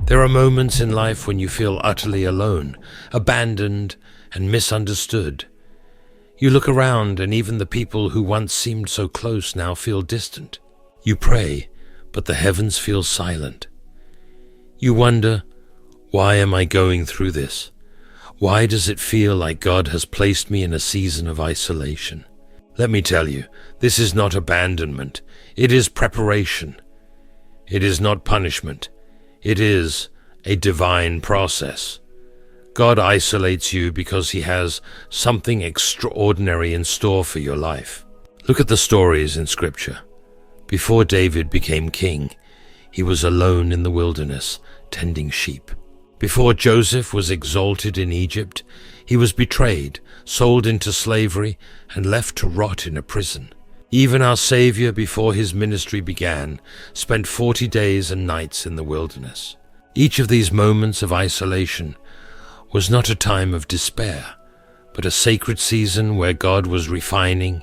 There are moments in life when you feel utterly alone, abandoned, and misunderstood. You look around and even the people who once seemed so close now feel distant. You pray, but the heavens feel silent. You wonder, why am I going through this? Why does it feel like God has placed me in a season of isolation? Let me tell you, this is not abandonment. It is preparation. It is not punishment. It is a divine process. God isolates you because He has something extraordinary in store for your life. Look at the stories in Scripture. Before David became king, he was alone in the wilderness, tending sheep. Before Joseph was exalted in Egypt, he was betrayed, sold into slavery, and left to rot in a prison. Even our Savior, before his ministry began, spent 40 days and nights in the wilderness. Each of these moments of isolation was not a time of despair, but a sacred season where God was refining,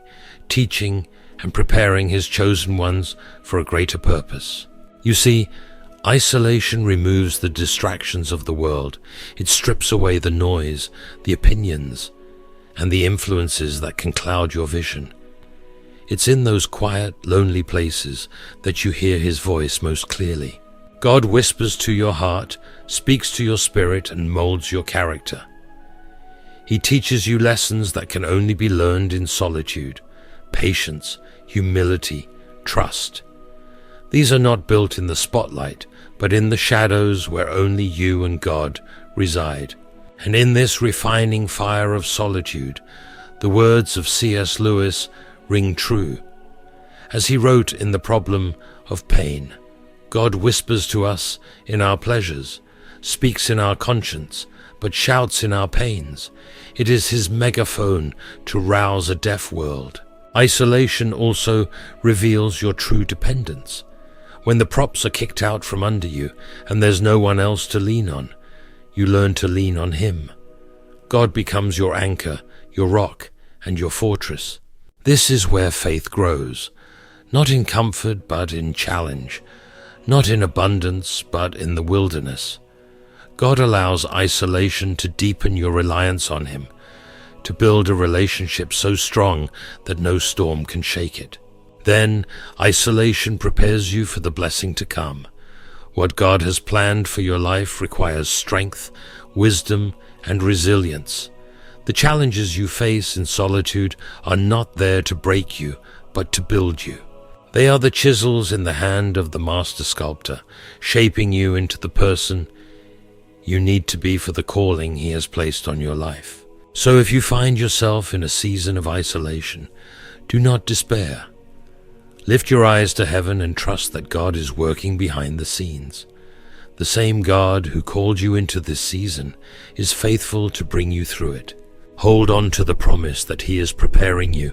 teaching, and preparing His chosen ones for a greater purpose. You see, isolation removes the distractions of the world. It strips away the noise, the opinions, and the influences that can cloud your vision. It's in those quiet, lonely places that you hear His voice most clearly. God whispers to your heart, speaks to your spirit, and molds your character. He teaches you lessons that can only be learned in solitude: patience, humility, trust. These are not built in the spotlight, but in the shadows where only you and God reside. And in this refining fire of solitude, the words of C.S. Lewis ring true. As he wrote in The Problem of Pain, God whispers to us in our pleasures, speaks in our conscience, but shouts in our pains. It is His megaphone to rouse a deaf world. Isolation also reveals your true dependence. When the props are kicked out from under you and there's no one else to lean on, you learn to lean on Him. God becomes your anchor, your rock, and your fortress. This is where faith grows, not in comfort but in challenge, not in abundance but in the wilderness. God allows isolation to deepen your reliance on Him, to build a relationship so strong that no storm can shake it. Then isolation prepares you for the blessing to come. What God has planned for your life requires strength, wisdom, and resilience. The challenges you face in solitude are not there to break you, but to build you. They are the chisels in the hand of the master sculptor, shaping you into the person you need to be for the calling He has placed on your life. So if you find yourself in a season of isolation, do not despair. Lift your eyes to heaven and trust that God is working behind the scenes. The same God who called you into this season is faithful to bring you through it. Hold on to the promise that He is preparing you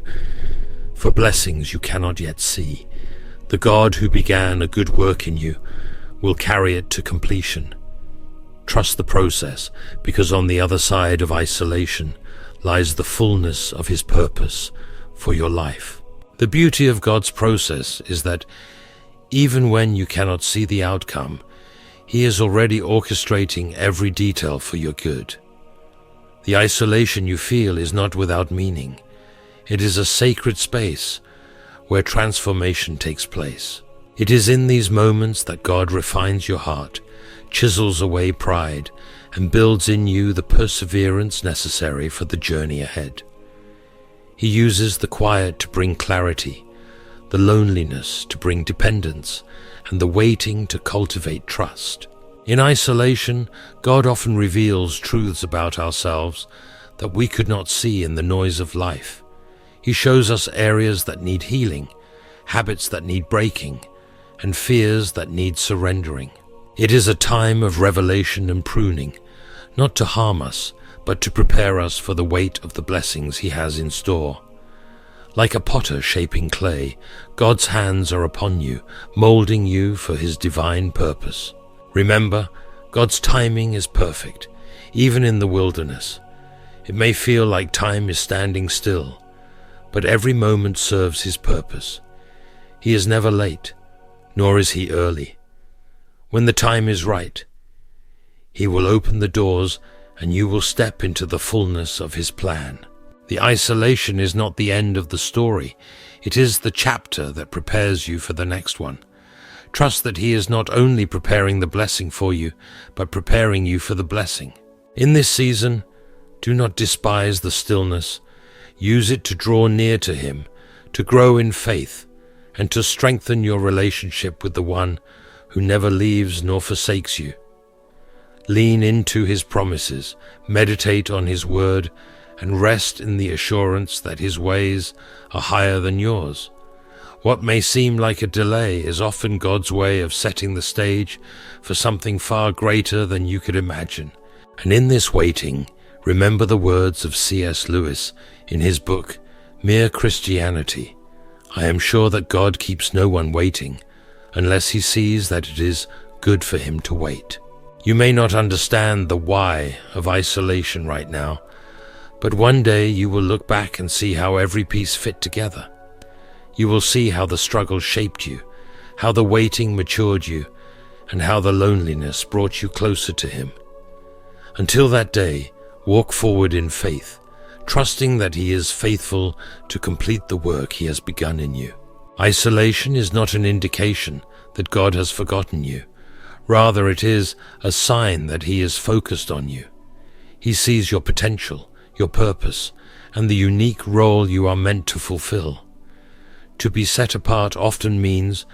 for blessings you cannot yet see. The God who began a good work in you will carry it to completion. Trust the process, because on the other side of isolation lies the fullness of His purpose for your life. The beauty of God's process is that even when you cannot see the outcome, He is already orchestrating every detail for your good. The isolation you feel is not without meaning. It is a sacred space where transformation takes place. It is in these moments that God refines your heart, chisels away pride, and builds in you the perseverance necessary for the journey ahead. He uses the quiet to bring clarity, the loneliness to bring dependence, and the waiting to cultivate trust. In isolation, God often reveals truths about ourselves that we could not see in the noise of life. He shows us areas that need healing, habits that need breaking, and fears that need surrendering. It is a time of revelation and pruning, not to harm us, but to prepare us for the weight of the blessings He has in store. Like a potter shaping clay, God's hands are upon you, molding you for His divine purpose. Remember, God's timing is perfect, even in the wilderness. It may feel like time is standing still, but every moment serves His purpose. He is never late, nor is He early. When the time is right, He will open the doors and you will step into the fullness of his plan. The isolation is not the end of the story. It is the chapter that prepares you for the next one. Trust that he is not only preparing the blessing for you, but preparing you for the blessing. In this season, do not despise the stillness. Use it to draw near to him, to grow in faith, and to strengthen your relationship with the one who never leaves nor forsakes you. Lean into his promises, meditate on his word, and rest in the assurance that his ways are higher than yours. What may seem like a delay is often God's way of setting the stage for something far greater than you could imagine. And in this waiting, remember the words of C.S. Lewis in his book, Mere Christianity. I am sure that God keeps no one waiting unless he sees that it is good for him to wait. You may not understand the why of isolation right now, but one day you will look back and see how every piece fit together. You will see how the struggle shaped you, how the waiting matured you, and how the loneliness brought you closer to him. Until that day, walk forward in faith, trusting that he is faithful to complete the work he has begun in you. Isolation is not an indication that God has forgotten you. Rather, it is a sign that he is focused on you. He sees your potential, your purpose, and the unique role you are meant to fulfill. To be set apart often means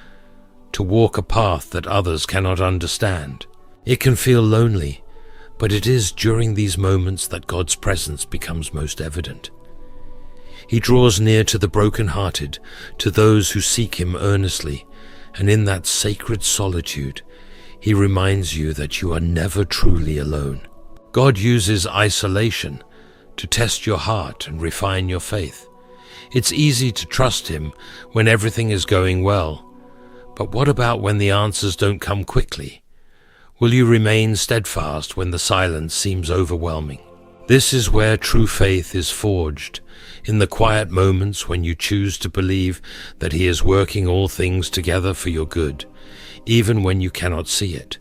to walk a path that others cannot understand. It can feel lonely, but it is during these moments that God's presence becomes most evident. He draws near to the broken-hearted, to those who seek him earnestly, and in that sacred solitude, he reminds you that you are never truly alone. God uses isolation to test your heart and refine your faith. It's easy to trust him when everything is going well, but what about when the answers don't come quickly? Will you remain steadfast when the silence seems overwhelming? This is where true faith is forged, in the quiet moments when you choose to believe that he is working all things together for your good, even when you cannot see it.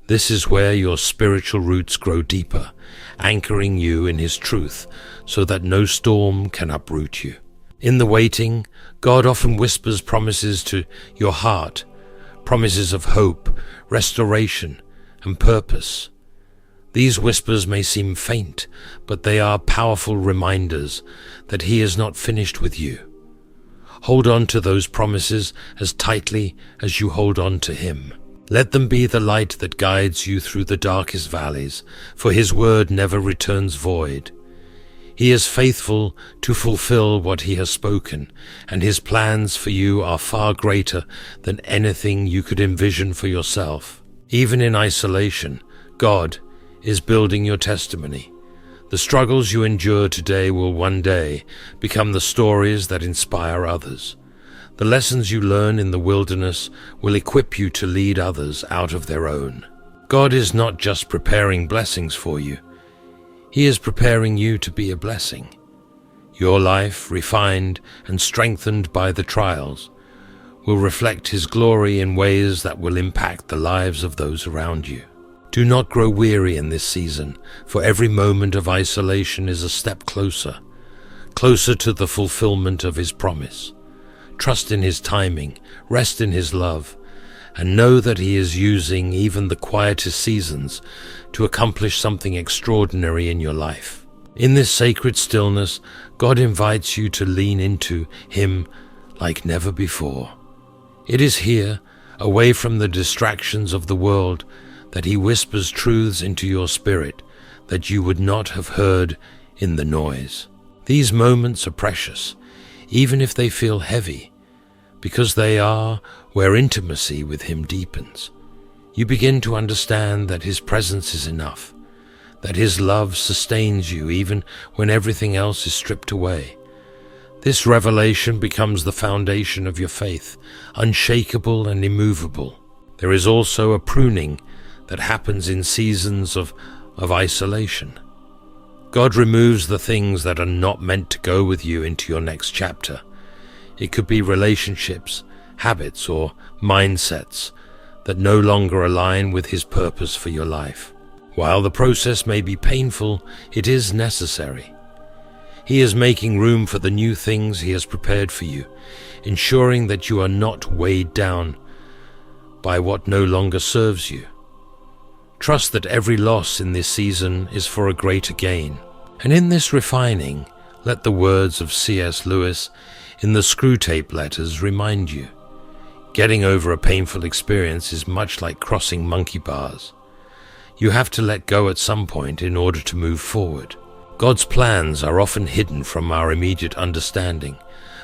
This is where your spiritual roots grow deeper, anchoring you in his truth so that no storm can uproot you. In the waiting, God often whispers promises to your heart, promises of hope, restoration, and purpose. These whispers may seem faint, but they are powerful reminders that he is not finished with you. Hold on to those promises as tightly as you hold on to him. Let them be the light that guides you through the darkest valleys, for his word never returns void. He is faithful to fulfill what he has spoken, and his plans for you are far greater than anything you could envision for yourself. Even in isolation, God is building your testimony. The struggles you endure today will one day become the stories that inspire others. The lessons you learn in the wilderness will equip you to lead others out of their own. God is not just preparing blessings for you. He is preparing you to be a blessing. Your life, refined and strengthened by the trials, will reflect his glory in ways that will impact the lives of those around you. Do not grow weary in this season, for every moment of isolation is a step closer to the fulfillment of his promise. Trust in his timing, rest in his love, and know that he is using even the quietest seasons to accomplish something extraordinary in your life. In this sacred stillness, God invites you to lean into him like never before. It is here, away from the distractions of the world, that he whispers truths into your spirit that you would not have heard in the noise. These moments are precious, even if they feel heavy, because they are where intimacy with him deepens. You begin to understand that his presence is enough, that his love sustains you even when everything else is stripped away. This revelation becomes the foundation of your faith, unshakable and immovable. There is also a pruning that happens in seasons of isolation. God removes the things that are not meant to go with you into your next chapter. It could be relationships, habits, or mindsets that no longer align with His purpose for your life. While the process may be painful, it is necessary. He is making room for the new things He has prepared for you, ensuring that you are not weighed down by what no longer serves you. Trust that every loss in this season is for a greater gain. And in this refining, let the words of C.S. Lewis in the Screwtape Letters remind you. Getting over a painful experience is much like crossing monkey bars. You have to let go at some point in order to move forward. God's plans are often hidden from our immediate understanding,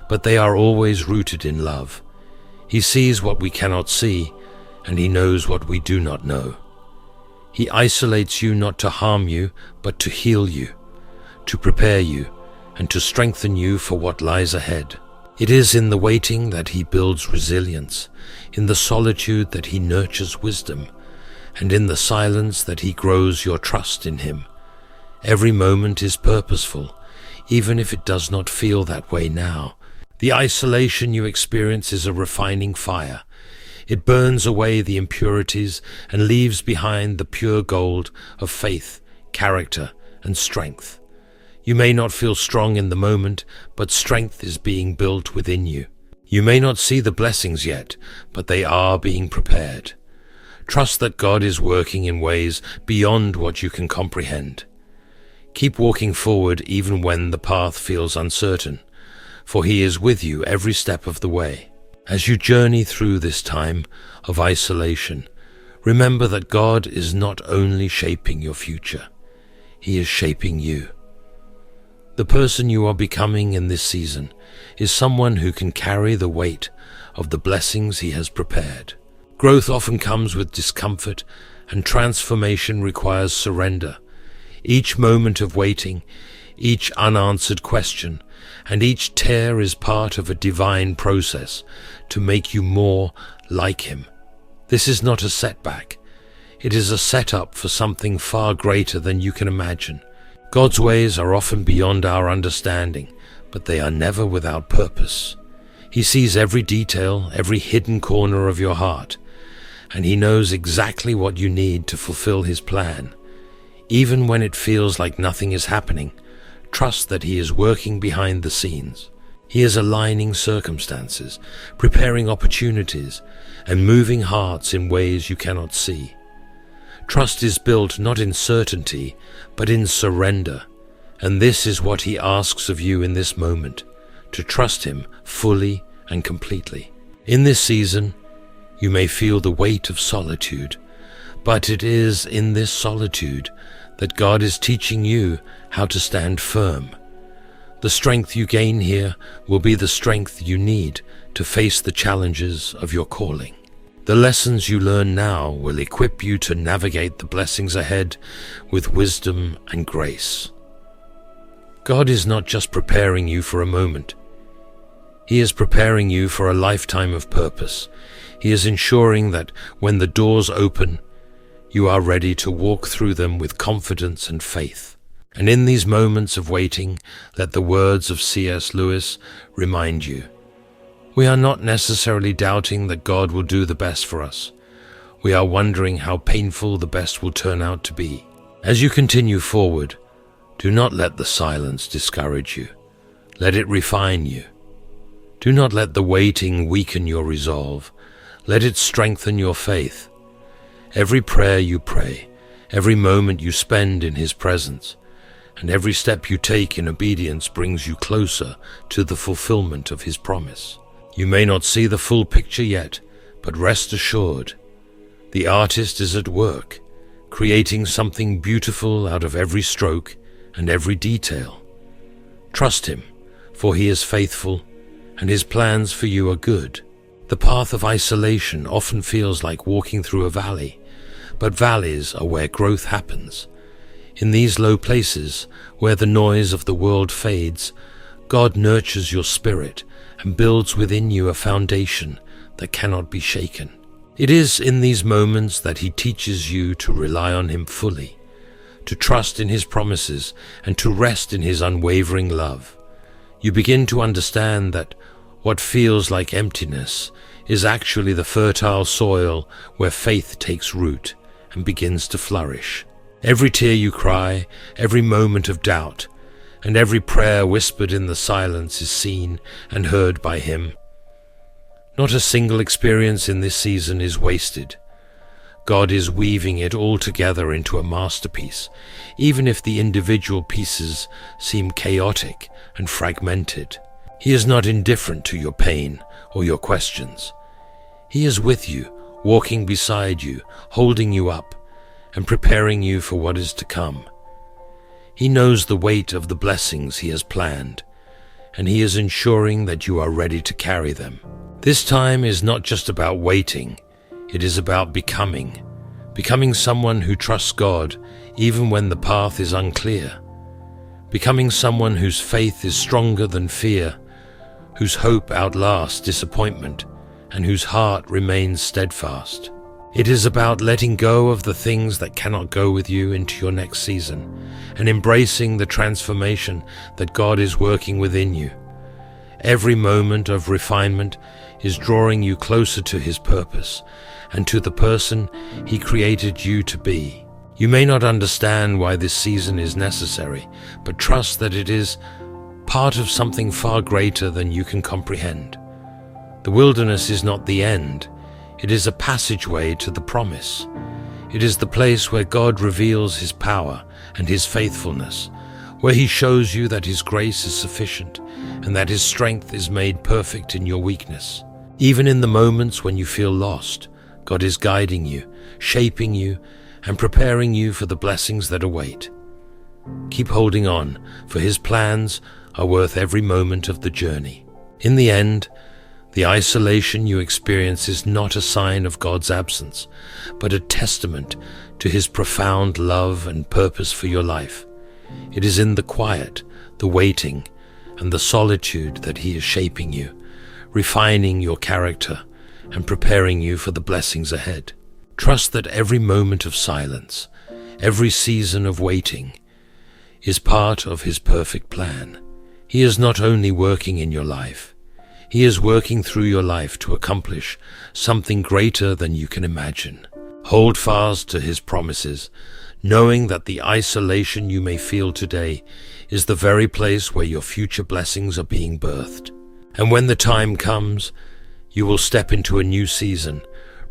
but they are always rooted in love. He sees what we cannot see, and He knows what we do not know. He isolates you not to harm you, but to heal you, to prepare you, and to strengthen you for what lies ahead. It is in the waiting that He builds resilience, in the solitude that He nurtures wisdom, and in the silence that He grows your trust in Him. Every moment is purposeful, even if it does not feel that way now. The isolation you experience is a refining fire. It burns away the impurities and leaves behind the pure gold of faith, character, and strength. You may not feel strong in the moment, but strength is being built within you. You may not see the blessings yet, but they are being prepared. Trust that God is working in ways beyond what you can comprehend. Keep walking forward even when the path feels uncertain, for He is with you every step of the way. As you journey through this time of isolation, remember that God is not only shaping your future, He is shaping you. The person you are becoming in this season is someone who can carry the weight of the blessings He has prepared. Growth often comes with discomfort, and transformation requires surrender. Each moment of waiting, each unanswered question, and each tear is part of a divine process to make you more like Him. This is not a setback. It is a setup for something far greater than you can imagine. God's ways are often beyond our understanding, but they are never without purpose. He sees every detail, every hidden corner of your heart, and He knows exactly what you need to fulfill His plan. Even when it feels like nothing is happening, trust that He is working behind the scenes. He is aligning circumstances, preparing opportunities, and moving hearts in ways you cannot see. Trust is built not in certainty, but in surrender, and this is what He asks of you in this moment, to trust Him fully and completely. In this season, you may feel the weight of solitude, but it is in this solitude that God is teaching you how to stand firm. The strength you gain here will be the strength you need to face the challenges of your calling. The lessons you learn now will equip you to navigate the blessings ahead with wisdom and grace. God is not just preparing you for a moment. He is preparing you for a lifetime of purpose. He is ensuring that when the doors open, you are ready to walk through them with confidence and faith. And in these moments of waiting, let the words of C.S. Lewis remind you. We are not necessarily doubting that God will do the best for us. We are wondering how painful the best will turn out to be. As you continue forward, do not let the silence discourage you. Let it refine you. Do not let the waiting weaken your resolve. Let it strengthen your faith. Every prayer you pray, every moment you spend in His presence, and every step you take in obedience brings you closer to the fulfillment of His promise. You may not see the full picture yet, but rest assured, the artist is at work, creating something beautiful out of every stroke and every detail. Trust Him, for He is faithful, and His plans for you are good. The path of isolation often feels like walking through a valley, but valleys are where growth happens. In these low places, where the noise of the world fades, God nurtures your spirit and builds within you a foundation that cannot be shaken. It is in these moments that He teaches you to rely on Him fully, to trust in His promises, and to rest in His unwavering love. You begin to understand that what feels like emptiness is actually the fertile soil where faith takes root and begins to flourish. Every tear you cry, every moment of doubt, and every prayer whispered in the silence is seen and heard by Him. Not a single experience in this season is wasted. God is weaving it all together into a masterpiece, even if the individual pieces seem chaotic and fragmented. He is not indifferent to your pain or your questions. He is with you, walking beside you, holding you up, and preparing you for what is to come. He knows the weight of the blessings He has planned, and He is ensuring that you are ready to carry them. This time is not just about waiting, it is about becoming someone who trusts God even when the path is unclear, becoming someone whose faith is stronger than fear, whose hope outlasts disappointment, and whose heart remains steadfast. It is about letting go of the things that cannot go with you into your next season and embracing the transformation that God is working within you. Every moment of refinement is drawing you closer to His purpose and to the person He created you to be. You may not understand why this season is necessary, but trust that it is part of something far greater than you can comprehend. The wilderness is not the end. It is a passageway to the promise. It is the place where God reveals His power and His faithfulness, where He shows you that His grace is sufficient and that His strength is made perfect in your weakness. Even in the moments when you feel lost, God is guiding you, shaping you, and preparing you for the blessings that await. Keep holding on, for His plans are worth every moment of the journey. In the end, the isolation you experience is not a sign of God's absence, but a testament to His profound love and purpose for your life. It is in the quiet, the waiting, and the solitude that He is shaping you, refining your character, and preparing you for the blessings ahead. Trust that every moment of silence, every season of waiting, is part of His perfect plan. He is not only working in your life, He is working through your life to accomplish something greater than you can imagine. Hold fast to His promises, knowing that the isolation you may feel today is the very place where your future blessings are being birthed. And when the time comes, you will step into a new season,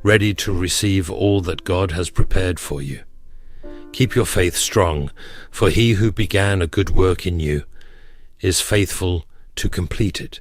ready to receive all that God has prepared for you. Keep your faith strong, for He who began a good work in you is faithful to complete it.